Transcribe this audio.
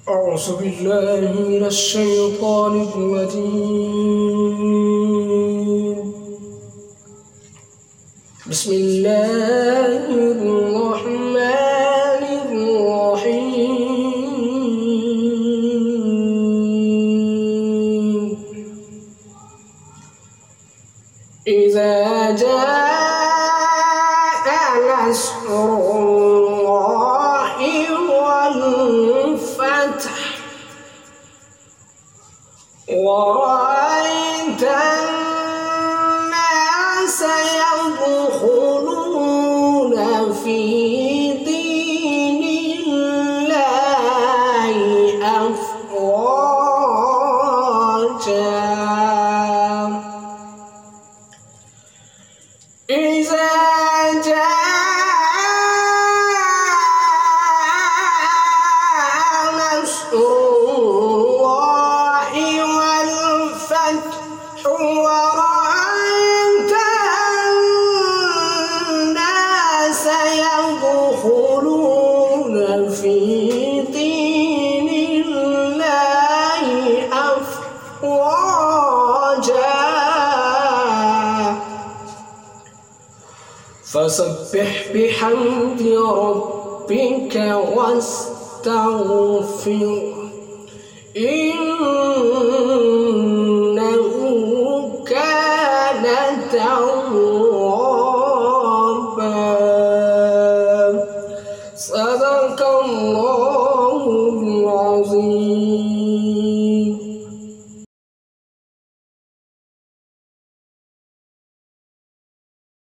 أعوذ بالله من الشيطان الرجيم. بسم الله الرحمن الرحيم. إذا جاء نصر الله والفتح ورأيت الناس يدخلون في دين الله أفواجا. إذا جاء نصر الله والفتح ورأيت الناس يدخلون في دين الله أفواجا فسبح بحمد ربك واستغفره إنه